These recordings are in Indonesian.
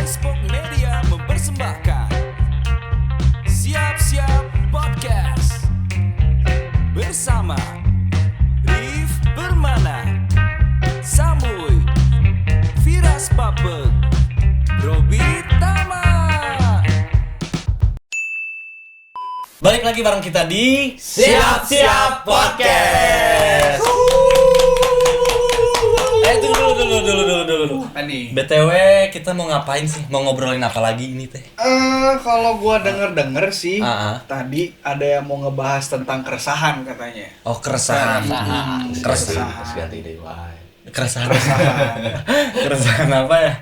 Transport Media mempersembahkan Siap-siap Podcast bersama Rif Permana, Samuy, Firas Papek, Robi Tama. Balik lagi bareng kita di Siap-siap Podcast. Dulu. Apa nih? BTW kita mau ngapain sih? Mau ngobrolin apa lagi ini teh? Kalau gua denger sih, Tadi ada yang mau ngebahas tentang keresahan katanya. Oh, keresahan. Keresahan. Ganti deh, why? Keresahan. Keresahan apa ya?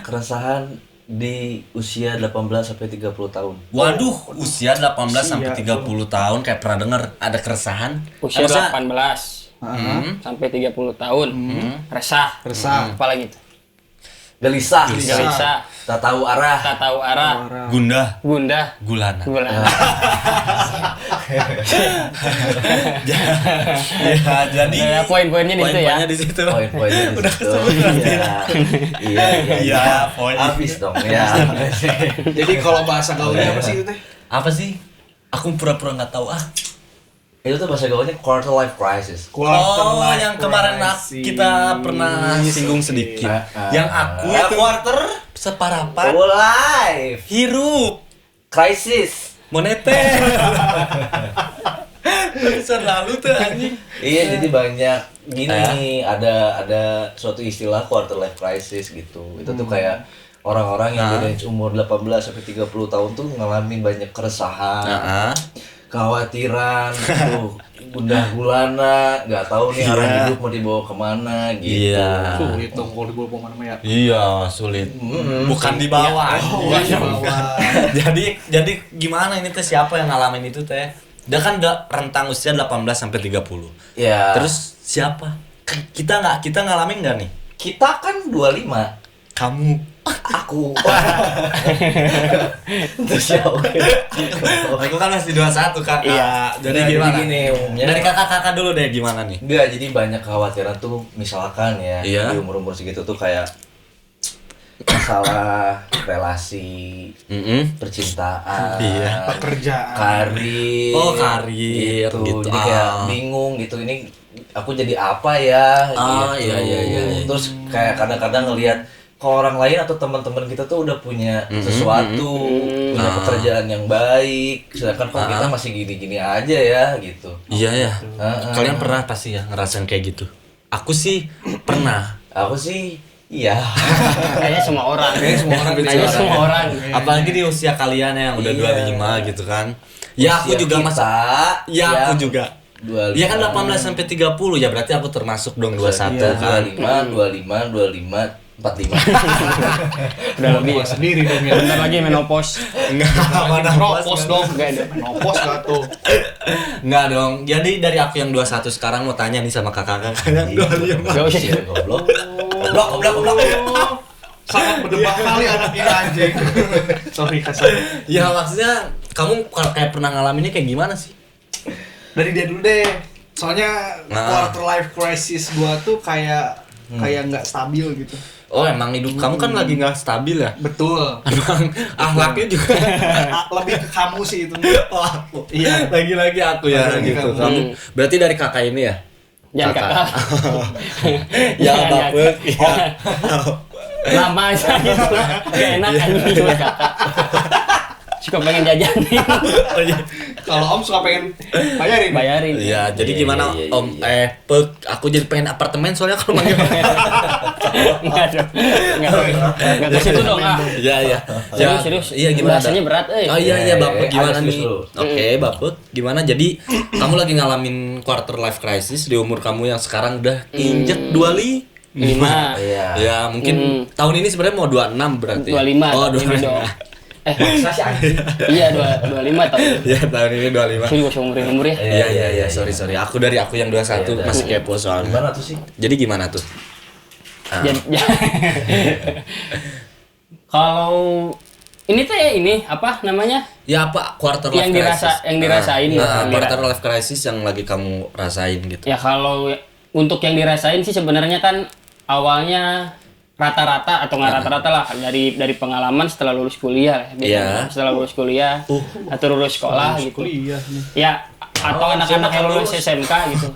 Keresahan di usia 18 sampai 30 tahun. Waduh, usia 18 sampai 30 tahun kayak pernah denger ada keresahan. Usia Maksudnya- 18 sampai 30 tahun. Resah. Apalagi itu? Gelisah. Gelisah. Tak tahu arah. Tak tahu arah. Gundah, Gundah. gulana. Gulana. Ya, jadi Ya, poin-poinnya di situ ya. poin-poinnya di situ. Poin-poinnya di Udah situ. kesebut berarti. Iya. Iya, poin. Habis dong ya. Jadi kalau bahasa gaulnya apa sih itu teh? Apa sih? Aku pura-pura nggak tahu ah. Itu tuh bahasa gaulnya quarter life crisis. Oh, yang kemarin kita pernah singgung sedikit. Yang aku itu quarter separapat life hirup crisis. moneter. Episode lalu tuh anjing. Iya, jadi banyak gini ada suatu istilah quarter life crisis gitu. Itu tuh kayak orang-orang yang di range umur 18 sampai 30 tahun tuh ngalamin banyak keresahan. Kekhawatiran, tuh gundah gulana, nggak tahu nih arah hidup mau dibawa kemana gitu. Iya. Sulit dong kalau dibawa kemana ya. Iya, sulit. Bukan di bawah. Jadi gimana ini teh, siapa yang ngalamin itu teh? Dia kan udah rentang usia 18 sampai 30. Ya. Terus siapa? Kita ngalamin enggak nih? Kita kan 25. Kamu. Aku. Terus ya oke. Aku kan masih 21, Kak. Iya. Jadi Nah, gimana? gini, umumnya Dari kakak-kakak dulu deh, gimana nih? enggak, jadi banyak kekhawatiran tuh misalkan ya Iya. di umur-umur segitu tuh kayak masalah relasi, percintaan, Iya. Pekerjaan. karir. Oh, karir gitu. Jadi kayak bingung gitu, ini aku jadi apa ya gitu. Iya. Terus kayak kadang-kadang ngelihat ke orang lain atau teman-teman kita tuh udah punya sesuatu, punya pekerjaan yang baik, sedangkan kok kita masih gini-gini aja ya gitu. Iya ya. Kalian pernah pasti ya ngerasain kayak gitu? Aku sih pernah. Aku sih iya. Kayaknya semua orang. Kayaknya semua orang. Apalagi di usia kalian yang udah 25 gitu kan. Ya aku Usia juga kita Ya aku yang juga. 25. Ya kan 18 sampai 30 ya, berarti aku termasuk dong 21 kan. 25, 45. Udah lebih. Sendiri dong ya. Bentar lagi menopause. Enggak, mana Menopause dong. Enggak ada. Menopause gak tuh? Enggak dong. Jadi dari aku yang 21 sekarang mau tanya nih sama kakak-kakak yang 25. Gak usah. Iya, goblok. Goblok. Sangat berdebak kali anak ini anjing. Sorry kasar. Ya maksudnya kamu kayak pernah ngalaminnya kayak gimana sih? Dari dia dulu deh. Soalnya quarter life crisis gua tuh kayak nggak stabil gitu. Oh emang hidup kamu kan lagi nggak stabil ya? Betul. Emang akhlaknya juga. Lebih ke kamu sih itu. Oh aku. Iya. Lagi-lagi aku ya Lagi gitu. kamu. Kamu berarti dari kakak ini ya? Jangan kakak. Ya Jangan, Bapak. Ya. Lama aja gitu. Gak enak anjing sama kakak. Suka pengen jajanin. Oh iya. Kalau Om suka pengen bayarin. Bayarin. Iya, jadi Iya, gimana iya, Om Pek, aku jadi pengen apartemen soalnya kalau manggil. Enggak dong. Enggak ke situ dong ah. Iya. Serius. Iya gimana? Bahasanya berat Oh iya Bapak gimana agak nih? serius Oke, Bapak gimana? Jadi kamu lagi ngalamin quarter life crisis di umur kamu yang sekarang udah injek 25. 5. Iya. Ya, mungkin tahun ini sebenarnya mau 26 berarti. 25. Oh, Ini 25. dong. Masa sih anjing? Iya, 25 tahun. Iya, tahun ini 25. Sini gua umur ya. Iya, sorry. Aku dari aku yang 21 Iya, masih kepo soalnya. Gimana tuh sih? Jadi gimana tuh? Kalau ini tuh ya ini apa namanya? Ya apa quarter life crisis? Yang dirasain quarter life crisis yang lagi kamu rasain gitu. Ya kalau untuk yang dirasain sih sebenarnya kan awalnya rata-rata atau nggak rata-rata lah dari pengalaman setelah lulus kuliah biasanya. Setelah lulus kuliah atau lulus sekolah gitu Kuliah nih. ya atau anak-anak yang lulus SMK gitu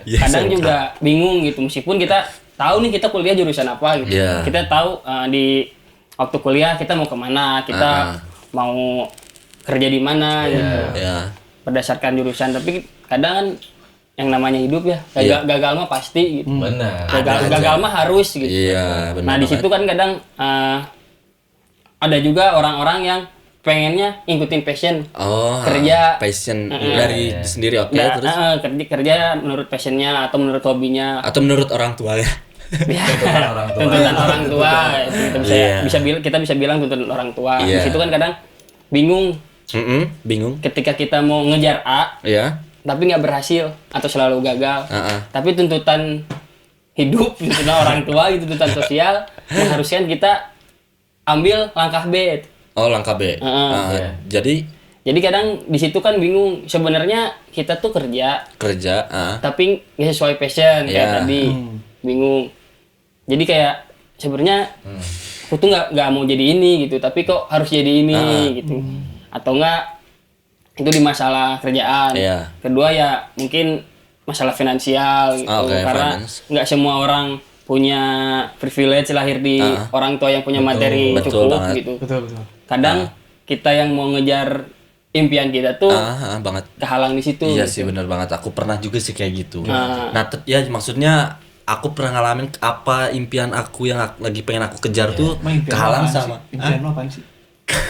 Ya, kadang SMK. juga bingung gitu meskipun kita tahu nih kita kuliah jurusan apa gitu kita tahu di waktu kuliah kita mau kemana kita mau kerja di mana gitu Ya. berdasarkan jurusan tapi kadang kan yang namanya hidup ya gagal mah pasti gitu Benar. gagal mah harus gitu Iya, benar. nah di situ kan kadang ada juga orang-orang yang pengennya ngikutin passion kerja passion dari sendiri terus kerja menurut passionnya atau menurut hobinya atau menurut orang tua ya. tuntutan orang tua kita bisa bilang tuntutan orang tua di situ kan kadang bingung Bingung. ketika kita mau ngejar A Ya. tapi nggak berhasil atau selalu gagal tapi tuntutan hidup tuntutan orang tua gitu tuntutan sosial mengharuskan kita ambil langkah B. Oh, langkah B. Jadi kadang di situ kan bingung sebenarnya kita tuh kerja tapi nggak sesuai passion kayak tadi bingung jadi kayak sebenarnya aku tuh nggak mau jadi ini gitu tapi kok harus jadi ini gitu atau enggak itu di masalah kerjaan kedua ya mungkin masalah finansial gitu karena nggak semua orang punya privilege lahir di orang tua yang punya materi cukup gitu Betul. kadang kita yang mau ngejar impian kita tuh banget. kehalang di situ Iya gitu. sih benar banget. Aku pernah juga sih kayak gitu. Ya maksudnya aku pernah ngalamin apa impian aku yang lagi pengen aku kejar tuh kehalang sama. Impian lo apaan sih?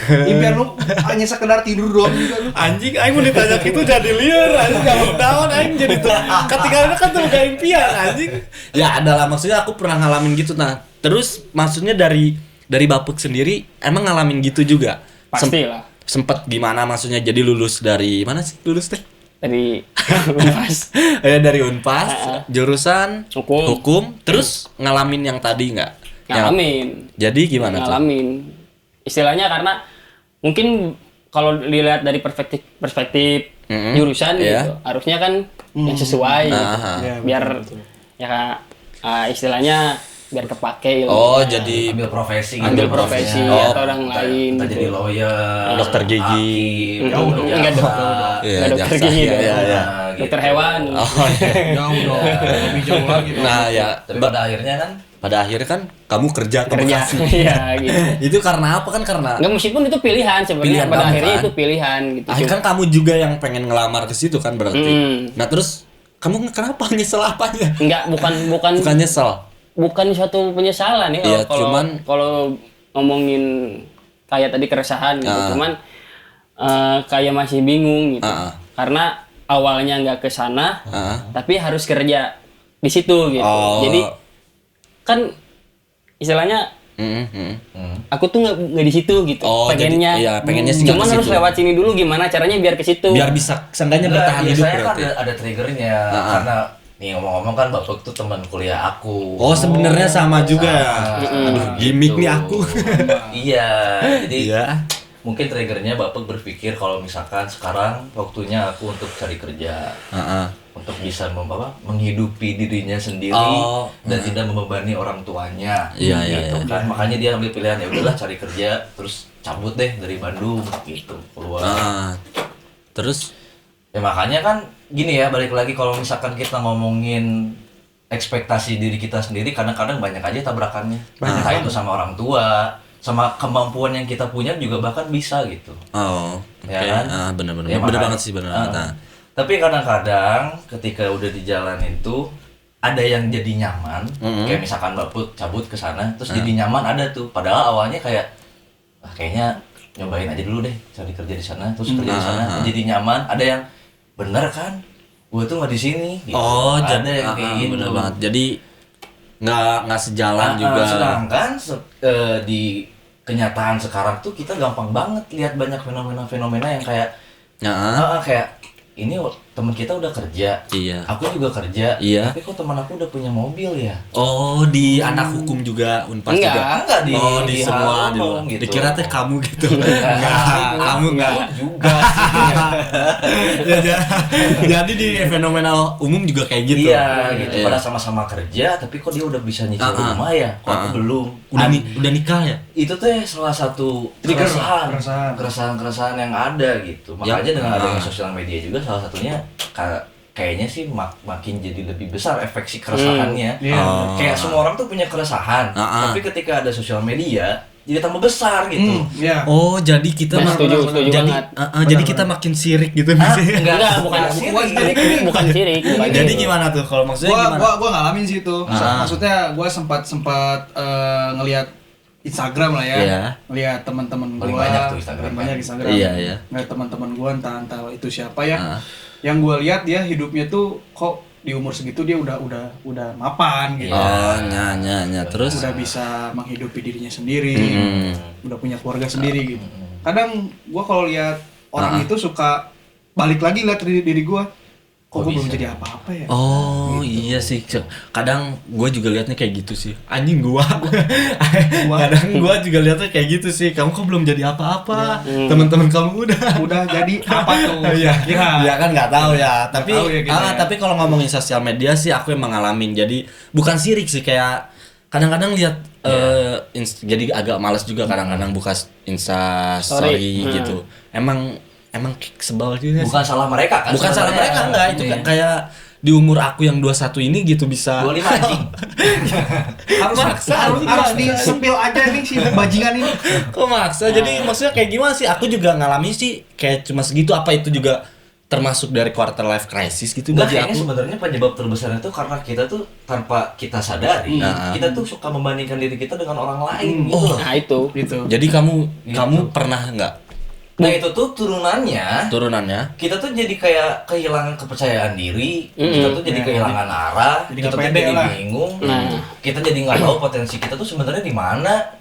Impian lo hanya sekedar tidur doang juga lu. Anjing, aing mau ditanya gitu jadi liar, anjing enggak tahun aing jadi tuh. Ketika itu kan tuh gak impian anjing. Ya adalah maksudnya aku pernah ngalamin gitu nah. Terus maksudnya dari Bapuk sendiri emang ngalamin gitu juga. Pastilah. Sempet gimana maksudnya jadi lulus dari mana sih lulus teh? Dari Unpas. Ya dari Unpas, jurusan Hukum. terus ngalamin yang tadi nggak? Ngalamin. Jadi gimana tuh? Ngalamin. Istilahnya karena mungkin kalau dilihat dari perspektif jurusan gitu, harusnya kan yang sesuai gitu. Biar ya istilahnya biar kepake Oh, jadi ambil profesi ambil profesi atau orang lain kita jadi lawyer, dokter gigi. Enggak dokter gigi dokter hewan. Jauh dong. Lebih jauh lagi dong. Nah, ya tapi pada akhirnya kan kamu kerja ke Bekasi. Iya gitu. Itu karena apa kan karena Enggak meskipun itu pilihan sebenarnya pada akhirnya itu pilihan gitu. kan kamu juga yang pengen ngelamar ke situ kan berarti. Nah, terus kamu kenapa nyesel apanya? Enggak bukan nyesel. Bukan suatu penyesalan ya kalau ngomongin kayak tadi keresahan gitu cuman kayak masih bingung gitu karena awalnya nggak ke sana tapi harus kerja di situ gitu jadi kan istilahnya aku tuh nggak di situ gitu pengennya pengennya sih cuman harus lewat sini dulu gimana caranya biar ke situ biar bisa seenggaknya bertahan hidup berarti kan ada triggernya karena nih ngomong-ngomong kan Bapak tuh teman kuliah aku. Oh sebenarnya sama juga ya. Aduh gimmick nih aku. Iya, jadi mungkin triggernya Bapak berpikir kalau misalkan sekarang waktunya aku untuk cari kerja, untuk bisa menghidupi dirinya sendiri dan tidak membebani orang tuanya. Gitu kan, makanya dia ambil pilihan ya udahlah cari kerja, terus cabut deh dari Bandung gitu keluar. Terus ya makanya kan gini ya, balik lagi kalau misalkan kita ngomongin ekspektasi diri kita sendiri kadang-kadang banyak aja tabrakannya. Entah itu sama orang tua, sama kemampuan yang kita punya juga bahkan bisa gitu. Ya kan? Bener-bener. Ya, bener banget sih bener. Tapi kadang-kadang ketika udah di jalan itu ada yang jadi nyaman, kayak misalkan Bapak cabut ke sana terus jadi nyaman ada tuh. Padahal awalnya kayak kayaknya nyobain aja dulu deh cari kerja di sana terus kerja di sana jadi nyaman. Ada yang bener kan, gue tuh nggak di sini. Gitu. Jadi yang kayak gitu. bener banget. Jadi nggak sejalan juga. Sedangkan di kenyataan sekarang tuh kita gampang banget lihat banyak fenomena-fenomena yang kayak kayak ini teman kita udah kerja, Iya. aku juga kerja, Iya. tapi kok teman aku udah punya mobil ya? Oh, di anak hukum juga Unpas juga. Enggak di Oh, di semua di Halong luar. gitu. Dikira teh kamu gitu. Enggak, kamu enggak. juga. Ya, jadi di fenomena umum juga kayak gitu. Iya, gitu. Iya. Pada sama-sama kerja, tapi kok dia udah bisa nyicil rumah ya? Kok aku belum? Udah nikah ya? Itu teh salah satu keresahan yang ada gitu. Makanya dengan adanya sosial media juga salah satunya kayaknya sih makin jadi lebih besar efek si keresahannya. Kayak semua orang tuh punya keresahan, tapi ketika ada sosial media jadi tambah besar gitu. Oh, jadi kita setuju jadi banget. jadi kita makin sirik gitu misalnya. Enggak, bukan sirik. Jadi gimana tuh kalau maksudnya gimana? Gua ngalamin sih itu. Maksudnya gua sempat ngelihat Instagram lah ya. Iya. Ngelihat teman-teman gua. Paling banyak tuh Instagram. Paling banyak Instagram. Iya. Ngelihat teman-teman gua entah itu siapa ya. Yang gua lihat dia hidupnya tuh kok di umur segitu dia udah mapan gitu. Oh, nya terus Udah bisa menghidupi dirinya sendiri. Udah punya keluarga sendiri gitu. Kadang gua kalau lihat orang itu suka balik lagi lihat diri gua. Kok gua belum jadi apa-apa ya? Oh gitu. Iya sih, kadang gue juga liatnya kayak gitu sih. Anjing kadang gue juga liatnya kayak gitu sih. Kamu kok belum jadi apa-apa? Teman-teman kamu udah jadi apa tuh? Ya kan nggak tahu ya. Tapi ya. tapi kalau ngomongin sosial media sih aku emang ngalamin. Jadi bukan sirik sih, kayak kadang-kadang lihat jadi agak malas juga kadang-kadang buka Insta story gitu. Emang sebel juga sih. Bukan salah mereka kan? Bukan salah mereka, enggak. Itu kayak di umur aku yang 21 ini gitu bisa 25 anjing. harus disepil aja nih si bajingan ini. Kok maksa? Jadi maksudnya kayak gimana sih? Aku juga ngalamin sih kayak cuma segitu. Apa itu juga termasuk dari quarter life crisis gitu bagi Kayaknya aku? sebenarnya penyebab terbesar itu karena kita tuh tanpa kita sadari, kita tuh suka membandingkan diri kita dengan orang lain gitu. Nah, itu. Jadi kamu pernah nggak? Nah itu tuh turunannya kita tuh jadi kayak kehilangan kepercayaan diri, kita tuh jadi kehilangan arah, kita tuh jadi bingung, kita jadi nggak tahu potensi kita tuh sebenarnya di mana.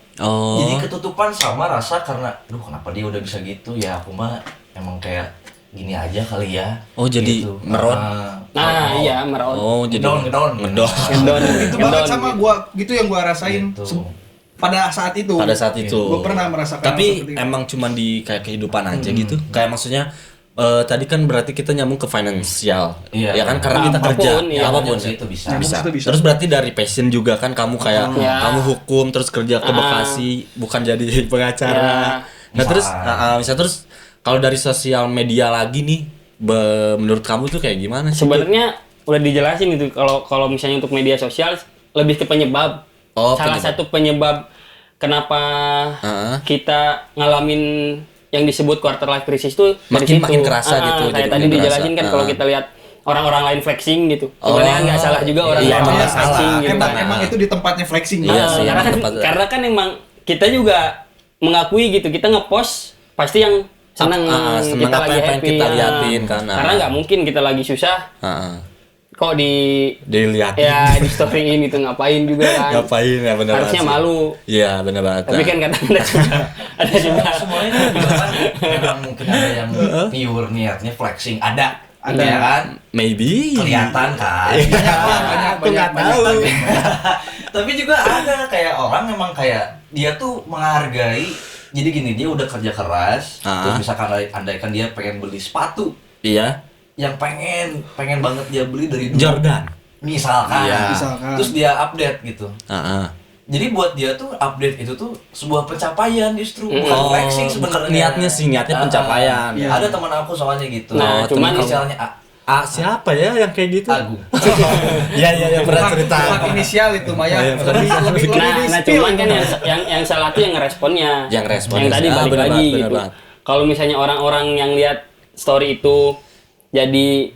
Jadi ketutupan sama rasa karena, duh kenapa dia udah bisa gitu ya, aku mah emang kayak gini aja kali ya. Oh jadi gitu. meron. Iya meron. Oh jadi ngedon. Itu banget sama gua, gitu yang gua rasain. Gitu. Pada saat itu. Gue pernah merasakan. Tapi emang cuma di kayak kehidupan aja gitu. Kayak maksudnya tadi kan berarti kita nyambung ke finansial. Ya kan karena kita kerja apapun itu bisa. Terus berarti dari passion juga kan kamu kayak kamu hukum terus kerja ke Bekasi bukan jadi pengacara. Nah terus misalnya terus kalau dari sosial media lagi nih menurut kamu tuh kayak gimana sih? Sebenarnya udah dijelasin itu kalau misalnya untuk media sosial lebih ke penyebab. Salah satu penyebab kenapa kita ngalamin yang disebut quarter life crisis itu makin kerasa gitu. Kayak tadi dijelasin kan kalau kita lihat orang-orang lain flexing gitu. Sebenarnya kan nggak salah juga orang lain flexing gitu. Emang itu di tempatnya flexing. Karena kan emang kita juga mengakui gitu, kita ngepost pasti yang seneng kita lagi happy. Kita liatin kan. Karena nggak mungkin kita lagi susah. Kok dilihat ya di storyin itu ngapain juga kan? Ngapain ya benar. Harusnya malu. Iya benar banget. Tapi kan kadang ada juga. Semuanya kan memang mungkin ada yang pure niatnya flexing, ada ya kan? Maybe. Kelihatan kan? Banyak tahu. Tapi juga ada kayak orang memang kayak dia tuh menghargai. Jadi gini, dia udah kerja keras, terus misalkan andaikan dia pengen beli sepatu. Iya. Yang pengen banget dia beli dari dulu. Jordan misalkan. Terus dia update gitu. Jadi buat dia tuh update itu tuh sebuah pencapaian justru, bukan flexing sebenarnya. Niatnya pencapaian. Ada teman aku soalnya gitu. Nah, cuman misalnya siapa ya yang kayak gitu? Agung. Iya pernah cerita. Inisial itu Maya. Nah, cuman kan yang salah tuh yang ngeresponnya. Yang tadi balik lagi gitu. Kalau misalnya orang-orang yang lihat story itu jadi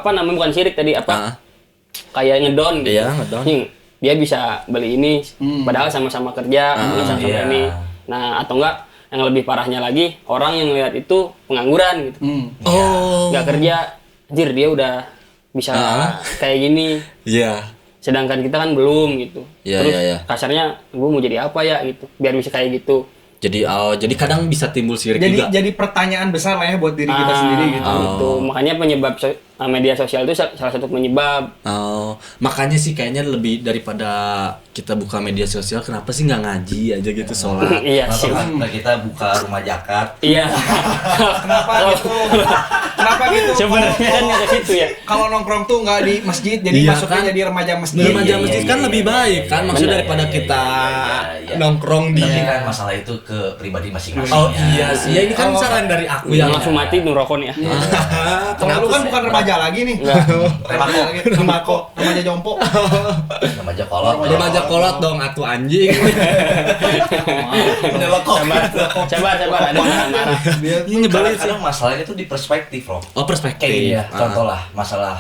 bukan sirik tadi kayak ngedon gitu. Iya, ngedon. Dia bisa beli ini padahal sama-sama kerja, sama-sama ini. Nah, atau enggak yang lebih parahnya lagi, orang yang lihat itu pengangguran gitu. Nggak kerja, anjir dia udah bisa kayak gini. Iya. Sedangkan kita kan belum gitu. Terus kasarnya gue mau jadi apa ya gitu, biar bisa kayak gitu. Jadi kadang bisa timbul sirik juga. Jadi pertanyaan besar lah ya buat diri kita sendiri gitu. Gitu. Makanya penyebab media sosial itu salah satu penyebab. Makanya sih kayaknya lebih daripada kita buka media sosial, kenapa sih nggak ngaji aja gitu sholat? Iya sih. Kenapa kita buka rumah zakat? Iya. Kenapa gitu? Sebenarnya kan nggak ke situ ya. Kalau nongkrong tuh nggak di masjid, jadi Iya, masuknya kan? jadi remaja masjid. Remaja masjid kan lebih baik kan, maksudnya Bener. daripada kita Iya. nongkrong di. Tapi kan masalah itu ke pribadi masing-masing. Oh iya sih, ya ini kan saran dari aku Yang yang langsung mati ngerokok nih ya. Kalau lu kan bukan remaja lagi nih. Remaja lagi, remaja jompo. Remaja kolot. Remaja kolot dong atuh anjing. Sabar, ada marah. Ini nyebelin sih. Kadang masalahnya tuh di perspektif, loh. Oh perspektif. Kayak contoh lah, masalah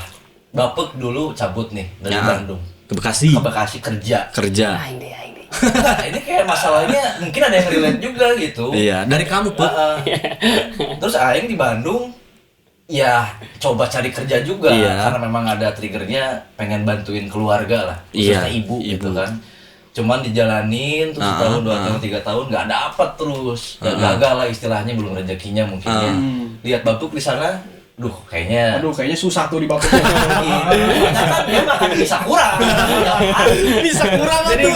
Bapek dulu cabut nih dari Ya. Bandung Ke Bekasi. ke Bekasi kerja. Aing deh. Nah, ini kayak masalahnya mungkin ada yang relate juga gitu. Iya, dari kamu Pek. Terus Aing di Bandung ya coba cari kerja juga Iya. karena memang ada triggernya pengen bantuin keluarga lah, Iya, khususnya ibu gitu ibu. kan. Cuman dijalanin terus setahun, 2 tahun, 3 tahun nggak dapat terus. Ya, gagal lah istilahnya, belum rezekinya mungkin ya. Lihat Bapuk di sana, duh kayaknya Aduh, kayaknya susah tuh di bapuk. dia makan bisa kurang. Bisa kurang Jadi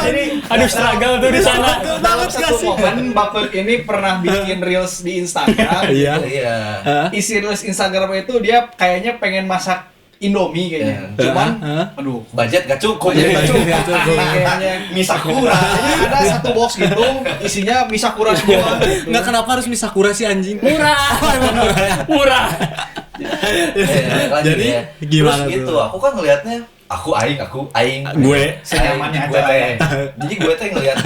Aduh struggle tuh di sana. dalam satu momen Bapuk ini pernah bikin reels di Instagram. Iya. Iya. Isi reels Instagram itu dia kayaknya pengen masak Indomie kayaknya. Cuman aduh, Budget gak cukup. kayaknya Mie sakura. kayaknya ada satu box gitu isinya mie sakura semua. Nggak, kenapa harus mie sakura sih anjing? Murah. Jadi Jadi, gimana terus tuh? gitu, aku kan ngelihatnya aku aing Gue. Senyamannya gue aja. teh. Jadi gue teh ngelihat.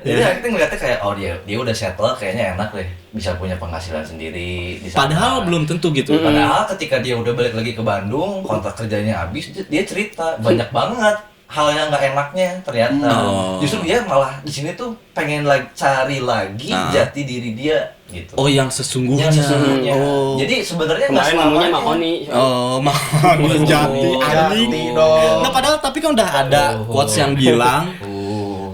Jadi kita ngelihatnya kayak oh dia udah settle, kayaknya enak deh, bisa punya penghasilan sendiri di sana. Padahal belum tentu gitu. Padahal ketika dia udah balik lagi ke Bandung, kontrak kerjanya habis, dia cerita banyak banget hal yang nggak enaknya ternyata. Justru dia malah di sini tuh pengen cari lagi jati diri dia gitu. Oh, yang sesungguhnya. Yang sesungguhnya. Oh. Jadi sebenarnya nggak Kemarin namanya selamanya. Mahoni. Oh, mahon jati anjing. Jati dong. Nah, padahal tapi kan udah ada quotes yang bilang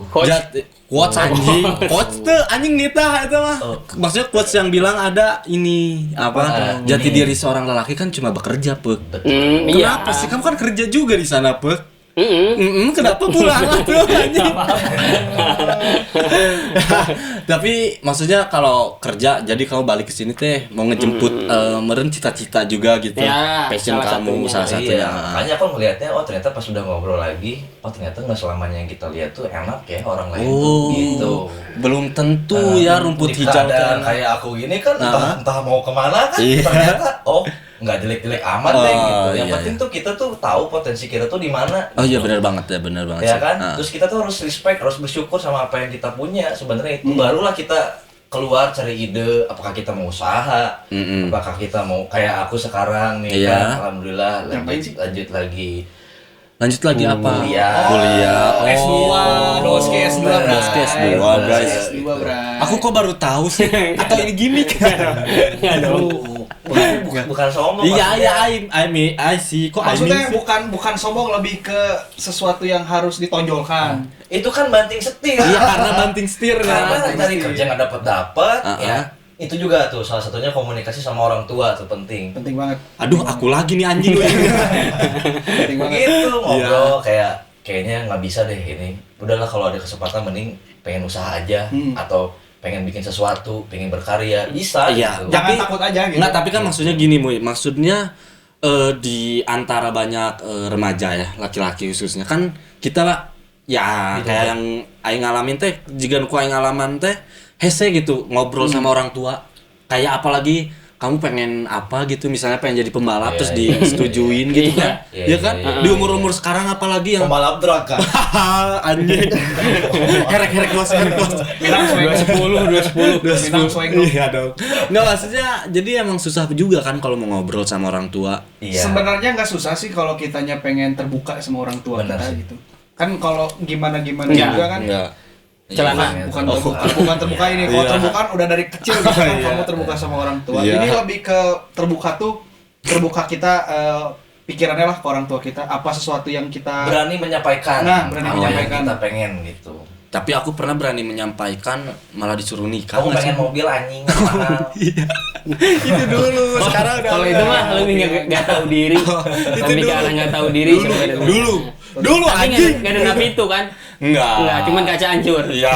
Coach. jati quotes anjing. Quotes tuh anjing nita itu mah. Maksudnya quotes yang bilang ada ini apa? Jati diri seorang lelaki kan cuma bekerja, Pek. Iya. Kenapa sih? Kamu kan kerja juga di sana, Pek. Kenapa pulang tuh anjing? Tapi maksudnya kalau kerja jadi kamu balik ke sini teh mau ngejemput meren cita-cita juga gitu. Ya, Passion salah kamu satunya. salah satunya. Iya, makanya aku ngelihatnya, oh ternyata pas udah ngobrol lagi, oh ternyata nggak selamanya yang kita lihat tuh enak ya orang lain tuh gitu. Belum tentu ya rumput Di hijau keadaan kan. kayak aku gini kan entah mau kemana kan, Iya. ternyata oh nggak jelek-jelek amat deh gitu. Yang iya, penting tuh kita tuh tahu potensi kita tuh di mana. Oh iya benar banget ya, benar banget Ya sih. kan? Terus kita tuh harus respect, harus bersyukur sama apa yang kita punya. Sebenarnya itu barulah kita keluar cari ide, apakah kita mau usaha, apakah kita mau kayak aku sekarang nih Iya. kan, alhamdulillah lanjut lagi Lanjut lagi apa? Kuliah. Oh, S2, doski S2, doski S2, guys. S2, Bray. Aku kok baru tahu sih? Atau ini gimmick? Bukan sombong. Iya, maksudnya. I see. Kok Maksudnya sih? bukan sombong, lebih ke sesuatu yang harus ditonjolkan. Itu kan banting setir. Iya, karena banting setir Karena kan. cari kerja nggak dapat, Ah, ya. ah. Itu juga tuh salah satunya komunikasi sama orang tua tuh penting. Penting banget. Aduh, aku lagi nih anjing. Penting banget. Begitu Iya. ngobrol kayaknya nggak bisa deh ini. Udahlah kalau ada kesempatan mending pengen usaha aja atau pengen bikin sesuatu, pengen berkarya, bisa Iya. gitu. Jangan takut aja gitu. Nggak, tapi kan maksudnya gini, Muy. Maksudnya di antara banyak remaja ya, laki-laki khususnya kan kita lah ya Gitu, kayak yang aing ngalamin teh, jika ku aing ngalaman teh hese gitu ngobrol sama orang tua. Kayak apalagi kamu pengen apa gitu, misalnya pengen jadi pembalap Iya, terus iya. disetujuin gitu kan. Iya, Iya kan? iya, Di umur-umur sekarang apalagi yang Pembalap drag kan. anjing. Herek-herek kelas. Minang swing. 210. Minang swing. Iya dong. Nggak, maksudnya jadi emang susah juga kan kalau mau ngobrol sama orang tua. Iya. Sebenarnya nggak susah sih kalau kitanya pengen terbuka sama orang tua Benar kita sih. gitu. Kan kalau gimana Enggak, juga kan. Enggak. Celana. Bukan terbuka ini. Kalau Iya. terbuka kan udah dari kecil gitu kan Iya. kamu terbuka sama orang tua. Iya. Jadi lebih ke terbuka kita pikirannya lah ke orang tua kita, apa sesuatu yang kita Berani menyampaikan. Nah, berani apa menyampaikan. yang kita pengen gitu. Tapi aku pernah berani menyampaikan malah disuruh nikah. Kamu pengen mobil anjing mahal. Itu dulu, sekarang udah. Kalau itu mah lebih nggak tahu diri. Lebih karena nggak tahu diri sebenarnya. Dulu Tapi anjing. nggak ada napi itu kan? Enggak, Cuman kaca hancur. Iya.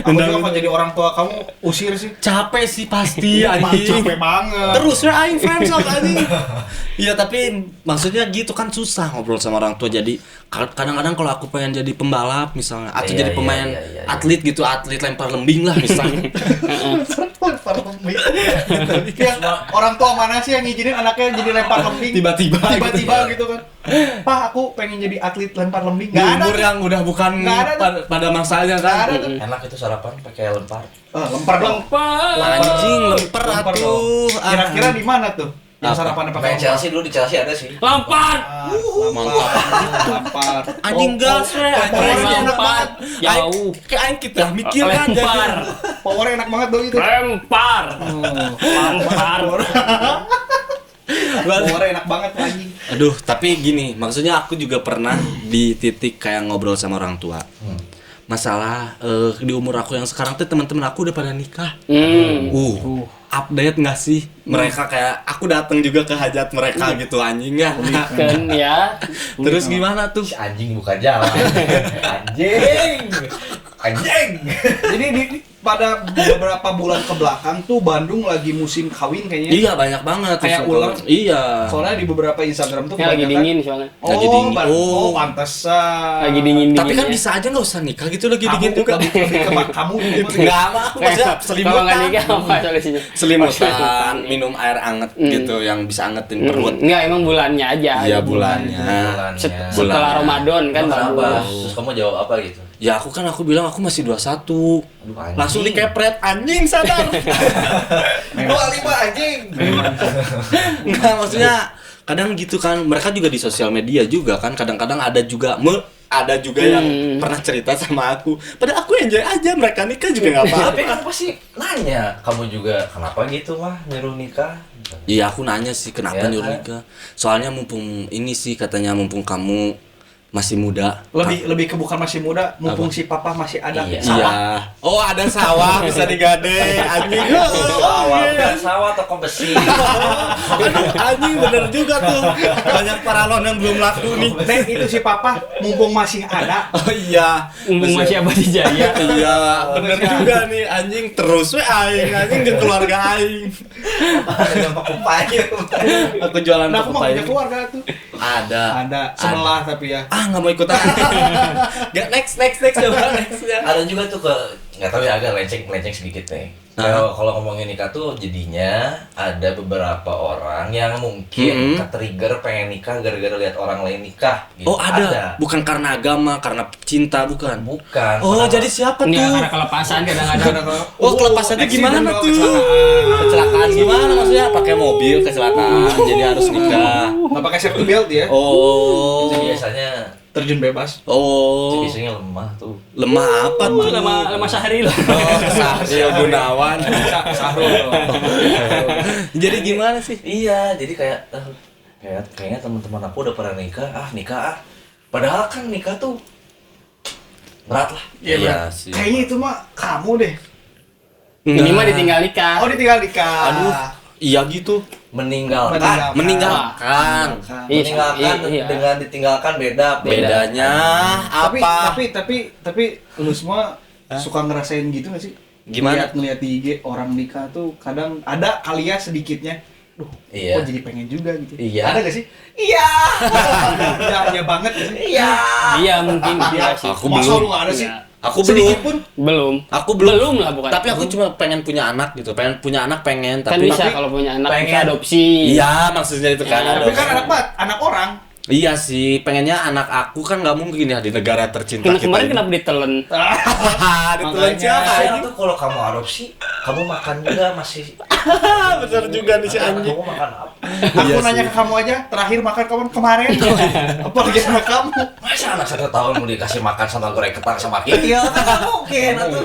Aku juga kalau jadi orang tua kamu usir sih. Capek sih pasti anjing. Capek banget. Terus ya aing friends anjing. Iya, tapi maksudnya gitu kan susah ngobrol sama orang tua. Jadi kadang-kadang kalau aku pengen jadi pembalap misalnya atau Iya, jadi iya, pemain iya. atlet gitu, atlet lempar lembing lah misalnya. Ya, orang tua mana sih yang ngizinin anaknya jadi lempar lembing? Tiba-tiba Gitu kan. Pak, aku pengen jadi atlet lempar lembing. Di umur yang udah bukan Nggak ada tuh. pada masanya kan. Enak itu sarapan pakai lempar. Lempar dong. Anjing lemper atuh. dong. Kira-kira di mana tuh? Yang sarapannya pakai Pakai Chelsea dulu, di Chelsea ada sih. Lampar. Lempar. Anjing gas we, anjing enak banget. Jauh. Kayak aing kita mikir kan Lempar. Powernya enak banget dong itu. Lempar. Lampar. Powernya enak banget tuh, anjing. Aduh, tapi gini, maksudnya aku juga pernah di titik kayak ngobrol sama orang tua. Masalah di umur aku yang sekarang tuh teman-teman aku udah pada nikah. Update nggak sih? Mereka kayak aku datang juga ke hajat mereka gitu anjing ya. Kan ya. Terus gimana tuh? Si anjing buka jalan. Anjing. Anjing. Jadi pada beberapa bulan ke belakang tuh Bandung lagi musim kawin kayaknya. Iya, banyak banget. Kayak tuh, ular. Iya. Soalnya di beberapa Instagram tuh Ya, lagi dingin soalnya. Lagi dingin. Oh, pantesan. Lagi dingin. Tapi kan bisa aja nggak usah nikah gitu lagi dingin juga. Lebih ke kamu gitu. Enggak apa, aku maksudnya Kalau nggak nikah selimutan. apa solusinya? Selimutan, minum air anget gitu yang bisa angetin perut. Enggak, emang bulannya aja. Iya, bulannya. Bulannya. Setelah Ramadan kan Kenapa? bagus. Terus kamu jawab apa gitu? Ya aku bilang aku masih 21. Aduh, anjing. Langsung dikepret, anjing sadar. 25 anjing. Enggak, maksudnya kadang gitu kan, mereka juga di sosial media juga kan, kadang-kadang ada juga yang pernah cerita sama aku. Padahal aku enjoy aja, mereka nikah juga enggak Tapi apa-apa. kan pasti nanya, kamu juga kenapa gitu mah nyuruh nikah? Iya, aku nanya sih kenapa Ya, nyuruh kan? nikah. Soalnya mumpung ini sih katanya mumpung kamu masih muda. Lebih ke bukan masih muda, mumpung si papa masih ada. Iya. Iya. Oh, ada sawah bisa digade. Anjing. Sawah, bukan sawah toko besi. Aduh, anjing bener juga tuh. Banyak paralon yang belum laku nih. Nek, itu si papa mumpung masih ada. Oh iya. Mumpung masih abadi jaya. Iya, bener juga nih anjing, terus we aing anjing jeung keluarga aing. Ada dampak upaya. Aku jualan Nah, aku mau pepaya. punya keluarga tuh. Ada. Sebelah tapi ya. Ah, nggak mau ikutan. Gak, next coba next ya. Ada juga tuh nggak tahu ya, agak melenceng sedikit nih. Kalau ngomongin nikah tuh jadinya ada beberapa orang yang mungkin ke-trigger pengen nikah gara-gara lihat orang lain nikah. Gitu. Oh, ada. Bukan karena agama, karena cinta bukan. Bukan. Oh, Karena- jadi siapa tuh? Enggak, karena kelepasan kadang-kadang. Oh, kelepasannya gimana accident tuh? dong, Kecelakaan gimana maksudnya? Pakai mobil kecelakaan, jadi harus nikah. Nggak pakai safety belt ya. Oh. Itu biasanya Terjun bebas. Oh. biasanya lemah tuh. Lemah apa tuh? Lama sehari lah. Oh, Sahril Gunawan. Sahrul. Jadi gimana sih? Iya, jadi kayaknya teman-teman aku udah pernah nikah. Padahal kan nikah tuh berat lah. Iya sih. Kayaknya itu mah kamu deh. Ini mah ditinggal nikah. Oh, ditinggal nikah. Aduh, iya gitu. Meninggalkan. Meninggalkan. Iya. Dengan ditinggalkan beda. Bedanya Tapi apa? tapi lu semua suka ngerasain gitu nggak sih? Gimana? Ngeliat di IG orang nikah tuh kadang ada kali ya sedikitnya. Duh, Iya. kok jadi pengen juga gitu. Iya. Ada gak sih? Iya. Ya banget gak sih? Iya. Iya, mungkin iya sih. Aku Masa belum. lu gak ada sih? Iya. Aku Sedikit belum. pun. Belum. Aku belum. Belum lah bukan. Tapi aku cuma pengen punya anak gitu. Pengen punya anak pengen Kan tapi bisa kalau punya anak pengen. bisa adopsi. iya, maksudnya itu kan. Ya, Tapi ada. kan anak orang. Iya sih, pengennya anak aku kan nggak mungkin ya di negara tercinta Kena kita. kemarin ini. kenapa ditelen? Ditelan siapa Kasihan anjing? tuh kalau kamu adopsi, kamu makan juga masih. Bener juga nih si anjing. Kamu makan apa? Aku Iya nanya sih. ke kamu aja, terakhir makan kapan kemarin? Apalagi anak kamu. Masa anak 1 tahun mau dikasih makan sambal goreng ketang sama kikil? Kan mungkin atuh.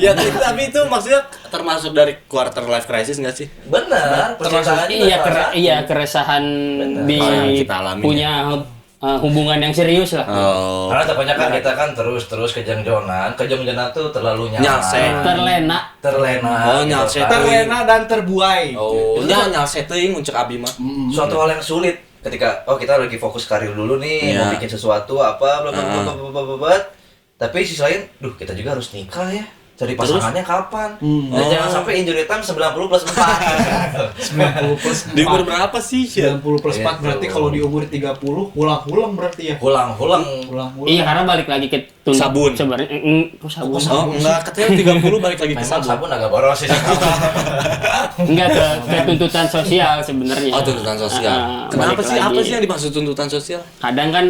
Ya tapi itu maksudnya termasuk dari quarter life crisis nggak sih? Bener, percintaan juga Iya, salah satu. iya keresahan Bener. di Oh, yang kita alami punya hubungan yang serius lah. Oh. Karena kebanyakan kita kan terus kejongjonan tuh terlalu Nyalset. Terlena. Oh, nyalset. Terlena dan terbuai. Oh, nyalset teuing muncul abi mah. Suatu hal yang sulit ketika kita lagi fokus karir dulu nih, mau bikin sesuatu apa bla bla bla bla. Tapi sisi lain, kita juga harus nikah ya. Cari pasangannya kapan? Dan jangan sampai injury time 90 plus 4. 90 plus 4. Di umur berapa sih? 90 plus 4 berarti kalau di umur 30 ulang-ulang berarti ya. Ulang-ulang. Iya, karena balik lagi ke Sabun. Sebenarnya sabun. Oh, enggak, katanya 30 balik lagi ke Memang sabun. sabun agak boros sih. Enggak ke tuntutan sosial sebenarnya. Oh, tuntutan sosial. Kenapa Balik sih? lagi. Apa sih yang dimaksud tuntutan sosial? Kadang kan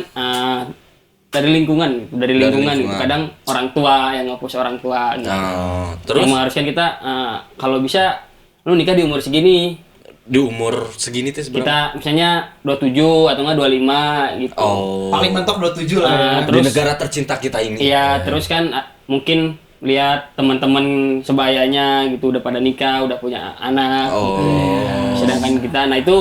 dari lingkungan gitu. lingkungan. Kadang orang tua yang nge-push orang tua gitu. Oh, terus Yang mengharuskan kita kalau bisa lu nikah di umur segini. di umur segini tuh sebenarnya. Kita misalnya 27 atau enggak 25 gitu. Oh. Paling mentok 27 lah ya. Di Terus negara tercinta kita ini. iya, terus kan mungkin lihat teman-teman sebayanya gitu udah pada nikah, udah punya anak. Oh. Gitu. Sedangkan kita itu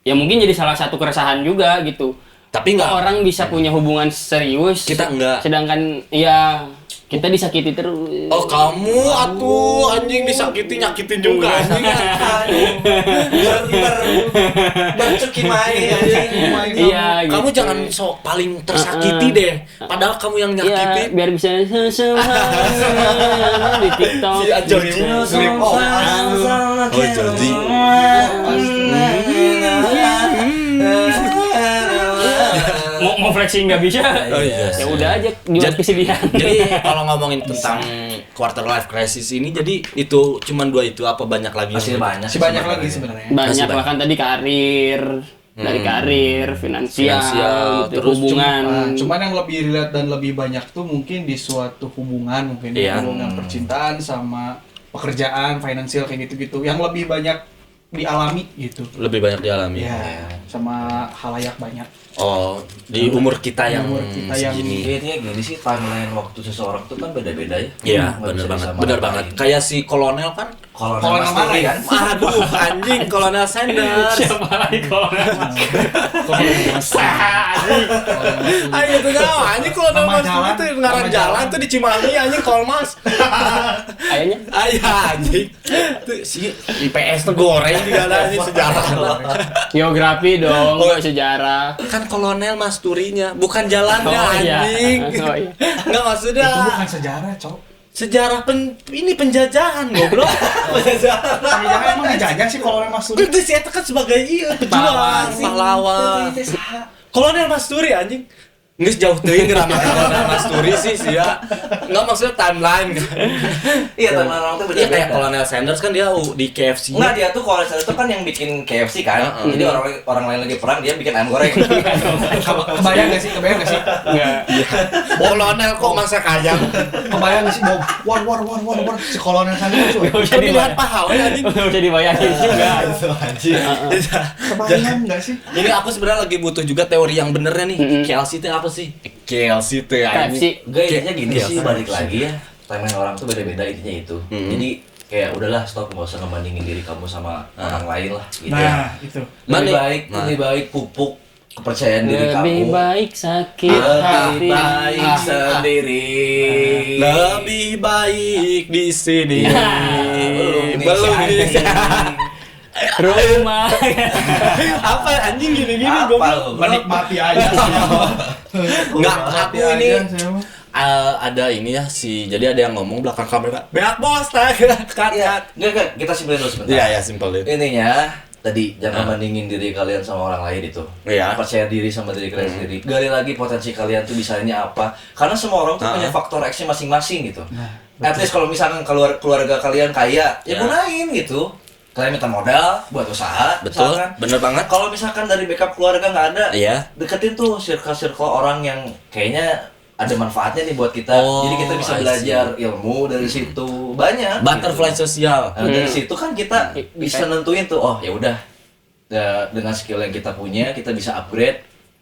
ya mungkin jadi salah satu keresahan juga gitu. Tapi enggak. Orang bisa punya hubungan serius, Kita enggak. Sedangkan ya kita disakiti terus. Oh, kamu atuh anjing disakiti nyakitin juga anjing. Bercuki main. Iya, gitu. Kamu jangan sok paling tersakiti deh. Padahal kamu yang Iya, nyakitin. biar bisa di TikTok. Si Jordi. Oh, Jordi. Mau flexing nggak bisa. Oh, iya. Ya udah aja jual kesedihan. Jadi kalau ngomongin tentang quarter life crisis ini, jadi itu cuman 2 itu apa banyak lagi? Masih banyak. Masih banyak lagi sebenarnya. Banyak banyak. bahkan tadi karir, dari karir, finansial, gitu, terus hubungan. Cuman yang lebih relate dan lebih banyak tuh mungkin di suatu hubungan, mungkin di Iya. hubungan percintaan sama pekerjaan, finansial kayak gitu-gitu. Yang lebih banyak dialami gitu. Lebih banyak dialami. Ya, sama halayak banyak. Oh, di umur kita yang Umur kita yang- segini. Intinya gini sih, timeline waktu seseorang tuh kan beda-beda ya. Iya, Nggak bener bisa banget. disamain. Bener banget. Kayak si kolonel kan. Kolonel Kolonel Mas mana Turi ya? kan? Aduh, anjing kolonel Sanders. Siapa lagi kolonel? Ayo tuh nyawa, anjing kolonel Nama Mas jalan, itu ngaran nama jalan jalan. tuh di Cimahi anjing Kolmas. Kayaknya Ayah anjing. Tuh si IPS tuh goreng juga ada anjing sejarah. geografi dong, nggak sejarah. Kan kolonel Mas Turinya, bukan jalannya Oh, iya. anjing. Oh, iya. Enggak maksudnya. Itu bukan sejarah, Cok. Sejarah ini penjajahan goblok. Penjajahan. Jangan emang dijajah sih kolonel Mas Turi. Itu si eta kan sebagai pejuang, pahlawan. Kolonel Mas Turi anjing. Nggak jauh teuing ngeramat kolonel Mas Turi sih ya. Enggak maksudnya timeline kan. Iya, timeline orang tuh Iya kayak beda-beda. kolonel Sanders kan dia di KFC. Enggak, dia tuh kalau itu kan yang bikin KFC kan. Jadi orang lain lagi perang, dia bikin ayam goreng. Kebayang gak sih? Enggak. Kolonel kok masa kaya. Kebayang gak sih? War si kolonel sana tuh. Pemilihan pahlawan anjing. Nggak usah dibayangin juga. Kebayang gak sih? Ini aku sebenarnya lagi butuh juga teori yang benernya nih. KLC itu apa sih? KLC itu ya. KFC. Enggak, intinya gini Iya, sih, balik lagi ya. Timeline orang tuh beda-beda, intinya itu. Jadi kayak udahlah stop, nggak usah ngebandingin diri kamu sama orang lain lah gitu ya. Nah, itu. Lebih baik pupuk kepercayaan diri kamu. Lebih baik sakit Lebih hati. baik sendiri. Lebih baik di sini. Belum bisa. Rumah. Apa anjing gini-gini Apa goblok. lu? Menikmati aja. Enggak, aku ini saya mah. ada ini ya jadi ada yang ngomong belakang kamera. Beak bos, kat. Iya, enggak, kita simpulin dulu sebentar. Iya, ya simpel itu. Intinya tadi jangan bandingin diri kalian sama orang lain itu. Iya. Percaya diri sama diri kalian sendiri. Gali lagi potensi kalian tuh bisanya apa. Karena semua orang tuh punya faktor X-nya masing-masing gitu. At least kalau misalkan keluarga kalian kaya, ya gunain gitu. Kalian minta modal buat usaha, Betul, misalkan. bener banget. Kalau misalkan dari backup keluarga nggak ada, Iya. deketin tuh circle-circle orang yang kayaknya ada manfaatnya nih buat kita. Oh, Jadi kita bisa I see. belajar ilmu dari situ banyak. Butterfly gitu. sosial. Nah, dari situ kan kita bisa nentuin tuh, oh ya udah, dengan skill yang kita punya kita bisa upgrade,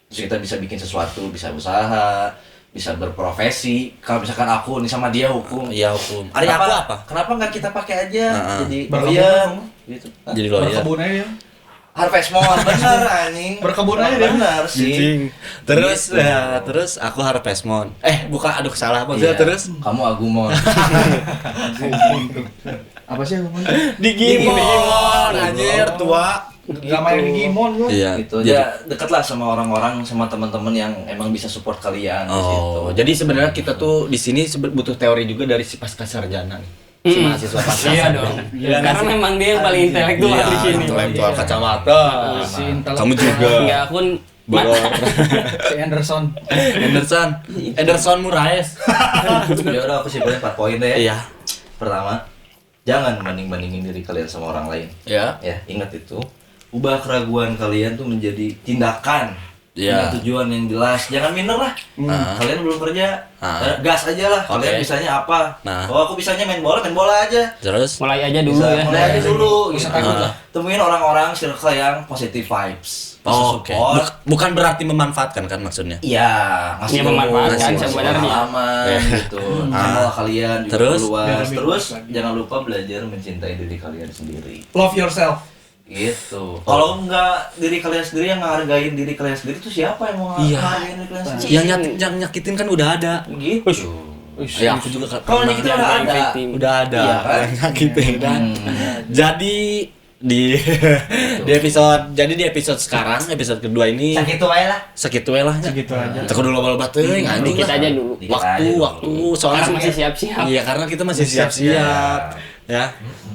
terus kita bisa bikin sesuatu, bisa usaha, bisa berprofesi. Kalau misalkan aku nih sama dia hukum, Iya, hukum. Ari aku apa? Kenapa nggak kita pakai aja jadi Berkebun lawyer kamu? gitu? Jadi lawyer. Berkebun aja. Harvest Moon, bener anjing. Berkebun aja dia. Bener sih. Anjing. Terus Gitu. terus aku Harvest Moon. Bukan, aduh salah maksudnya Iya. terus Kamu Agumon. Apa sih yang ngomong? Digimon anjir tua. Gak main Digimon gua. Iya. Gitu ya, deket lah sama orang-orang, sama teman-teman yang emang bisa support kalian di situ. Oh, jadi sebenarnya kita tuh di sini butuh teori juga dari si pasca sarjana nih. Si mahasiswa pasca Iya sarjana. dong. Iya, Karena memang dia yang paling intelektual Iya, di sini. intelektual kacamata. Si intelektual. Kamu juga. Enggak, aku Bolong. Si Anderson. Anderson Moraes. Ya udah, aku simpulin 4 poin deh. Iya. Pertama, jangan banding-bandingin diri kalian sama orang lain. Ya. Ya, ingat itu. Ubah keraguan kalian tuh menjadi tindakan. Iya. Punya tujuan yang jelas. Jangan minder lah. Kalian belum kerja, gas aja lah. Kalian Oke. bisanya apa? Nah. Oh, aku bisanya main bola aja. Terus mulai aja dulu ya. Mulai aja dulu. Gitu. takut lah. Temuin orang-orang circle yang positive vibes. Bisa oke. support. Bukan berarti memanfaatkan kan maksudnya. Iya, ngasih Iya, memanfaatkan ngasih sebenarnya. pengalaman gitu. Channel kalian juga Terus? luas. Biar lebih Terus luas lagi. jangan lupa belajar mencintai diri kalian sendiri. Love yourself. Gitu. Kalau enggak diri kalian sendiri yang ngehargain diri kalian sendiri, tuh siapa yang mau Iya. ngehargain diri kalian sendiri? Yang nyakitin kan udah ada. Gitu. Ya aku juga Kalau pernah. nyakitin udah ada. victim. Udah ada Iya, kan? yang nyakitin kan. Jadi di di episode sekarang, episode kedua ini Sakit tuh aja lah. segitu we lah. Segitu aja. Kita kudu loba-loba teuing anjing Dikit lah. aja dulu. Dikit aja Waktu dulu. soalnya Karena masih siap-siap. Iya, karena kita masih siap-siap. Ya.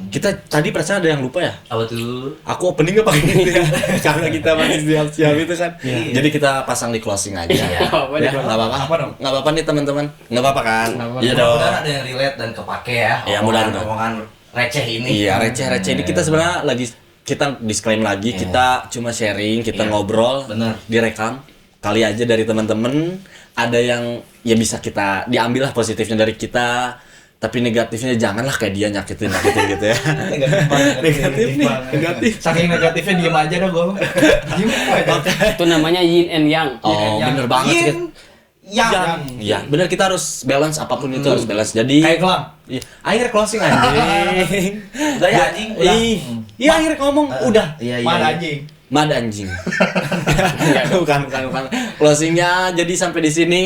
Kita tadi perasaan ada yang lupa ya? Apa tuh? Aku opening gak pakai gitu ya. Karena kita masih siap-siap itu kan. Iya. Jadi kita pasang di closing aja. Apa Ya, di closing? nggak apa-apa. Apa dong? Nggak apa-apa nih teman-teman. Nggak apa-apa kan? Iya dong. Mudah-mudahan ada yang relate dan kepake ya. Iya, mudah-mudahan. Omongan receh ini. Iya, receh-receh ini kita sebenarnya lagi kita disclaim lagi, kita cuma sharing, kita Iya. ngobrol, Bener. direkam. Kali aja dari teman-teman ada yang ya bisa kita diambil lah positifnya dari kita, tapi negatifnya janganlah kayak dia nyakitin gitu ya. Negatif nih, negatif. Saking negatifnya diem aja dah gua. Diem aja. Itu namanya yin and yang. Oh, yang bener banget sih. Yin, yang. Iya, bener kita harus balance apapun itu harus balance. Jadi Kayak gelang. Iya, akhir closing anjing. Udah ya, anjing, udah. Iya, akhir ngomong udah. Iya, iya. Mana iya. anjing? Mad anjing. bukan. Closingnya jadi sampai di sini.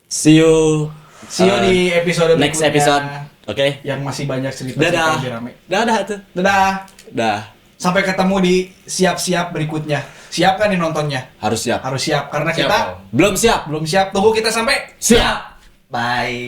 See you. See you di episode next berikutnya. episode. Oke. Yang masih banyak cerita Dadah. lebih rame. Dadah tuh. Dadah. Dah. Sampai ketemu di siap-siap berikutnya. Siap kan nih nontonnya? Harus siap. Harus siap karena Siap, kita Om. Belum siap. belum siap. Tunggu kita sampai Siap. Bye.